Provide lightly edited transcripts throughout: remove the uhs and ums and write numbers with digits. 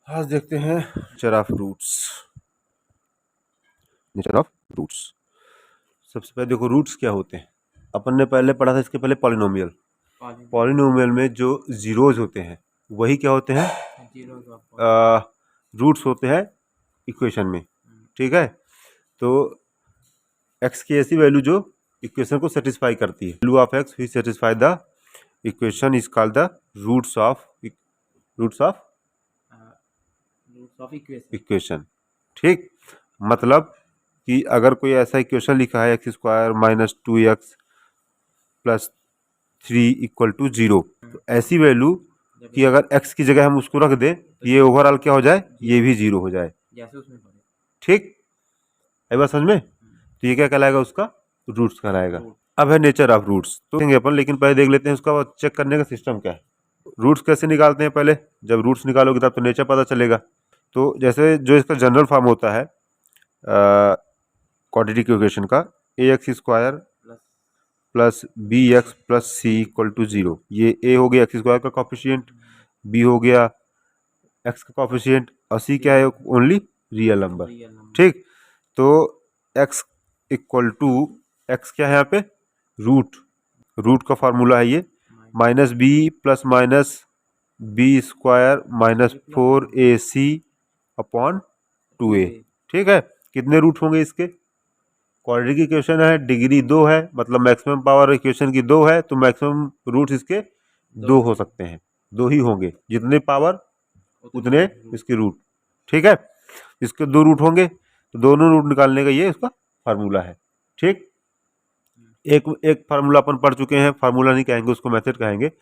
आज देखते हैं nature of roots. Nature of roots, सबसे पहले देखो रूट्स क्या होते हैं। अपन ने पहले पढ़ा था इसके पहले पॉलिनोमियल। पॉलिनोमियल में जो जीरोज होते हैं वही क्या होते हैं, रूट्स होते हैं इक्वेशन में। ठीक है, तो एक्स की ऐसी वैल्यू जो इक्वेशन को सेटिस्फाई करती है, value of x which satisfy the equation is called the roots of equation. ठीक, मतलब कि अगर कोई ऐसा इक्वेशन लिखा है x square minus 2x plus 3 equal to 0, तो ऐसी वैल्यू कि अगर x की जगह हम उसको रख दें ये ओवरऑल क्या हो जाए, ये भी 0 हो जाए। ठीक है, बात समझ में। तो ये क्या कहलाएगा, उसका रूट्स कहलाएगा। अब है नेचर ऑफ रूट्स, तो देखेंगे अपन, लेकिन पहले देख लेते हैं उसका चेक करने का सिस्टम क्या है। रूट्स कैसे निकालते हैं, पहले जब रूट्स निकालोगे तब तो नेचर पता चलेगा। तो जैसे जो इसका जनरल फॉर्म होता है क्वाड्रेटिक इक्वेशन का, A X square plus B X plus C equal to 0। ये ए हो गया एक्स स्क्वायर का कॉफिशिएंट, बी हो गया एक्स का कॉफिशिएंट, और सी क्या है, ओनली रियल नंबर। ठीक, तो एक्स इक्वल टू एक्स क्या है यहाँ पे, रूट का फार्मूला है ये, minus b plus minus b square minus 4ac upon 2a। ठीक है, कितने रूट होंगे इसके, क्वाड्रेटिक इक्वेशन है, डिग्री 2 है, मतलब मैक्सिमम पावर इक्वेशन की 2 है, तो मैक्सिमम रूट्स इसके 2 हो सकते हैं, 2 ही होंगे, जितने पावर उतने इसके रूट। ठीक है, इसके 2 रूट होंगे, तो दोनों रूट निकालने का ये इसका फार्मूला है। ठीक, एक फार्मूला अपन पढ़ चुके हैं, फार्मूला नहीं कहेंगे उसको, मेथड कहेंगे,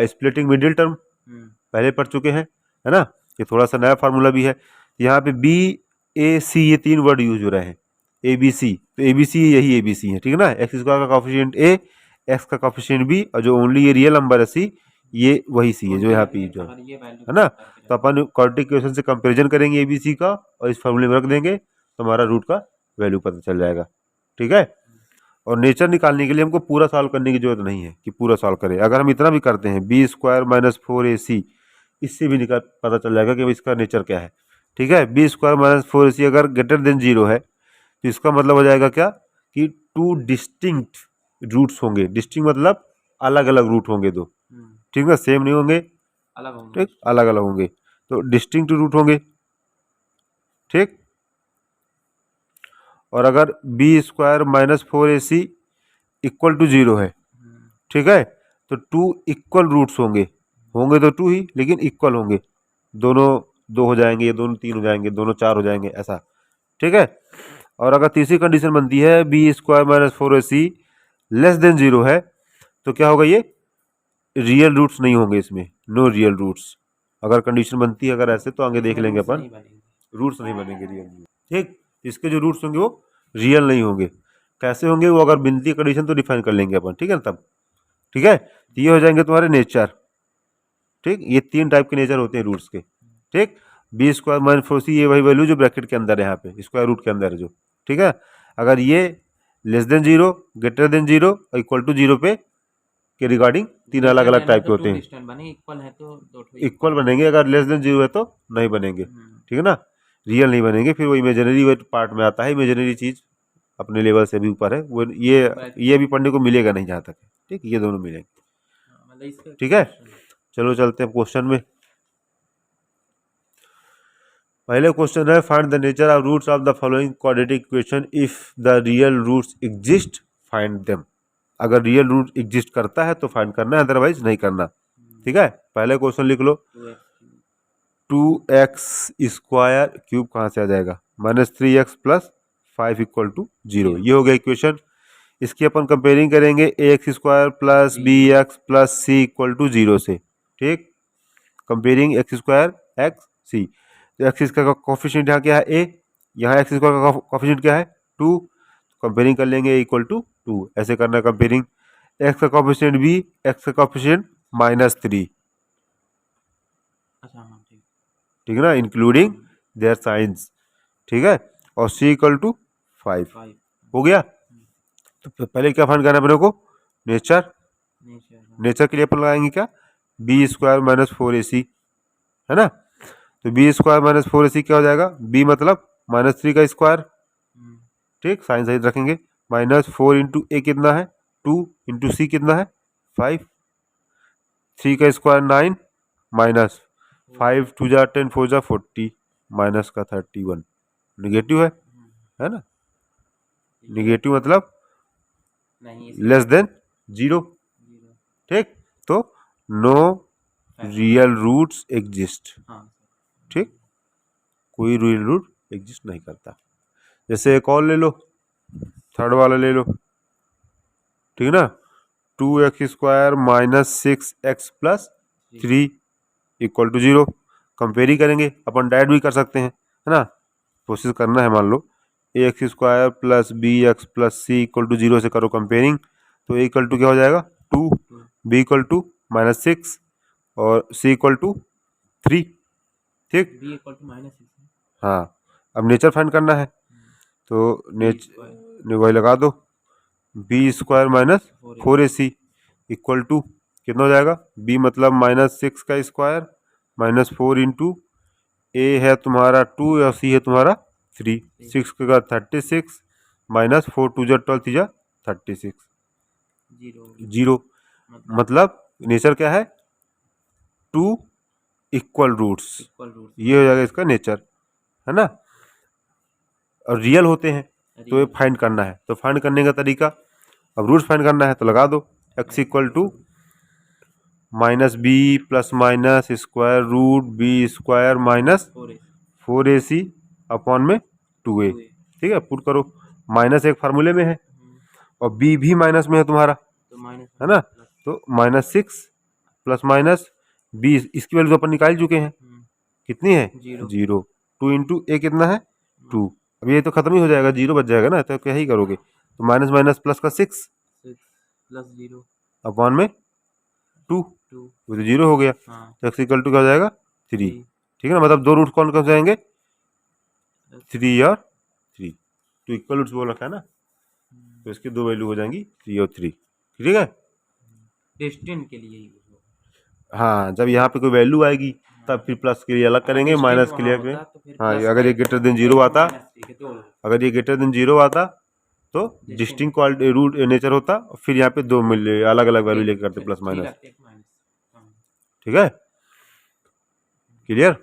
स्प्लिटिंग मिडिल टर्म पहले पढ़ चुके हैं, है ना। ये थोड़ा सा नया फार्मूला भी है। यहाँ पे बी ए सी ये 3 वर्ड यूज हो रहे हैं, ए बी सी, तो ए बी सी यही ए बी सी है। ठीक है ना, एक्स स्क्वायर का कॉफिशिएंट ए, एक्स का कॉफिशिएंट बी, और जो ओनली ये रियल नंबर है सी, ये वही सी है जो यहाँ पे जो है ना। तो अपन क्वाड्रेटिक इक्वेशन से कंपेरिजन करेंगे ए बी सी का, और इस फार्मूले में रख देंगे तो हमारा रूट का वैल्यू पता चल जाएगा। ठीक है, और नेचर निकालने के लिए हमको पूरा सॉल्व करने की जरूरत नहीं है कि पूरा सॉल्व करें। अगर हम इतना भी करते हैं बी स्क्वायर माइनस 4ac, इससे भी निकाल पता चल जाएगा कि इसका नेचर क्या है। ठीक है, बी स्क्वायर माइनस 4ac अगर ग्रेटर देन 0 है तो इसका मतलब हो जाएगा क्या, कि 2 डिस्टिंक्ट रूट्स होंगे। डिस्टिंक्ट मतलब अलग अलग रूट होंगे दो। ठीक है, सेम नहीं होंगे, ठीक, अलग अलग होंगे, तो डिस्टिंक्ट रूट होंगे। ठीक, और अगर b square minus 4ac equal to 0 है, ठीक है, तो 2 इक्वल रूट्स होंगे, होंगे तो 2 ही, लेकिन इक्वल होंगे, दोनों 2 हो जाएंगे, ये दोनों 3 हो जाएंगे, दोनों 4 हो जाएंगे, ऐसा। ठीक है, और अगर तीसरी कंडीशन बनती है b square minus 4ac less than 0 है, तो क्या होगा, ये रियल रूट्स नहीं होंगे इसमें, नो रियल रूट्स। अगर कंडीशन बनती है अगर ऐसे, तो आगे देख लेंगे अपन, रूट्स नहीं बनेंगे रियल। ठीक, इसके जो रूट्स होंगे वो रियल नहीं होंगे। कैसे होंगे वो, अगर बनती कंडीशन तो डिफाइन कर लेंगे अपन। ठीक है ना, तब ठीक है, तो ये हो जाएंगे तुम्हारे नेचर। ठीक, ये 3 टाइप के नेचर होते हैं रूट्स के। ठीक, बी स्क्वायर माइनस 4c ये वही वैल्यू जो ब्रैकेट के अंदर है, यहाँ पे स्क्वायर रूट के अंदर है जो। ठीक है, अगर ये लेस देन 0, ग्रेटर देन 0 और इक्वल टू 0 पे के रिगार्डिंग 3 अलग अलग टाइप के होते हैं। इक्वल बनेंगे, अगर लेस देन 0 है तो नहीं बनेंगे। ठीक है ना, रियल नहीं बनेंगे, फिर वो इमेजिनरी पार्ट में आता है। इमेजिनरी चीज अपने लेवल से भी ऊपर है वो, ये भी पढ़ने को मिलेगा नहीं जहाँ तक। ठीक, ये दोनों मिलेंगे। ठीक है, चलो चलते हैं क्वेश्चन में। पहले क्वेश्चन है, find the nature of roots of the following quadratic equation if the real roots exist find them. अगर रियल रूट एग्जिस्ट करता है तो फाइंड करना है, अदरवाइज नहीं करना। ठीक है, पहले क्वेश्चन लिख लो, 2x स्क्वायर क्यूब कहाँ से आ जाएगा, minus 3x plus 5 equal to 0। ये हो गया इक्वेशन। इसकी अपन कंपेयरिंग करेंगे A X square plus B X plus C equal to 0 से। ठीक, comparing X square X C, तो एक्स का कोफिशिएंट यहाँ क्या है ए, यहाँ एक्स स्क्वायर का कोफिशिएंट क्या है 2, कंपेयरिंग कर लेंगे इक्वल टू 2, ऐसे करना कंपेयरिंग। एक्स का कोफिशिएंट बी, एक्स का कोफिशिएंट -3। ठीक है ना, इंक्लूडिंग देयर साइंस। ठीक है, और सी इक्वल टू 5 हो गया। तो पहले क्या फाइंड करना है अपने को, नेचर। नेचर के लिए अपन लगाएंगे क्या, बी स्क्वायर माइनस 4ac, है ना। तो बी स्क्वायर माइनस 4ac क्या हो जाएगा, बी मतलब -3 का स्क्वायर, ठीक, साइन सही रखेंगे, माइनस 4 इंटू ए कितना है 2 इंटू सी कितना है 5, 3 का स्क्वायर 9 माइनस 5 2 जा 10 4 जा 40 माइनस का 31, निगेटिव है ना, निगेटिव मतलब लेस देन 0, ठीक, तो नो रियल रूट्स एग्जिस्ट, ठीक, कोई रियल रूट एग्जिस्ट नहीं करता। जैसे एक और ले लो, थर्ड वाला ले लो, ठीक है ना, 2x square minus 6x plus 3 equal to 0, compare ही करेंगे, अपन डायरेक्ट भी कर सकते हैं, है ना, कोशिश करना है, मान लो ax square plus bx plus C equal to 0 से करो कंपेयरिंग, तो a इक्वल टू क्या हो जाएगा 2, b इक्वल टू -6 और c इक्वल टू 3, ठीक, b इक्वल टू -6, हाँ, अब नेचर फाइंड करना है, तो नेचर वही लगा दो, b square minus 4ac equal to कितना हो जाएगा, b मतलब -6 का स्क्वायर माइनस 4 इंटू ए है तुम्हारा 2 और सी है तुम्हारा 3, 6 का 36 माइनस 4 2 जा 12 3 जा 36, 0, मतलब नेचर क्या है 2 इक्वल रूट्स, ये हो जाएगा इसका नेचर, है ना, और रियल होते हैं तो ये फाइंड करना है, तो फाइंड करने का तरीका, अब रूट्स फाइंड करना है तो लगा दो, x equal to minus b plus minus square root b square minus 4ac upon में 2a, ठीक है, पुट करो, माइनस एक फार्मूले में है और b भी माइनस में है तुम्हारा, है ना, तो -6 प्लस माइनस b, इसकी वैल्यू तो अपन निकाल चुके हैं, कितनी है 0, 2 इंटू ए कितना है 2, अब ये तो खत्म ही हो जाएगा, 0 बच जाएगा ना, तो क्या ही करोगे, तो माइनस माइनस प्लस का 6 प्लस 0 अपॉन में 2, वो तो 0 हो गया, तो x इक्वल टू क्या हो जाएगा 3, ठीक है ना, मतलब दो रूट कौन कौन से आएंगे 3 और 3, तो इक्वल रूट्स बोल रखा है ना, तो इसकी दो वैल्यू हो जाएंगी 3 और 3, ठीक है, डिस्टेंट के लिए, हाँ, जब यहाँ पे कोई वैल्यू आएगी तब फिर प्लस के लिए अलग करेंगे, माइनस के लिए पे, हाँ, अगर ये ग्रेटर देन 0 आता, अगर ये ग्रेटर देन 0 आता तो डिस्टिंक्ट क्वालिटी रूट नेचर होता, फिर यहाँ पे दो मिले अलग अलग वैल्यू लेकर करते प्लस माइनस, ठीक है, क्लियर।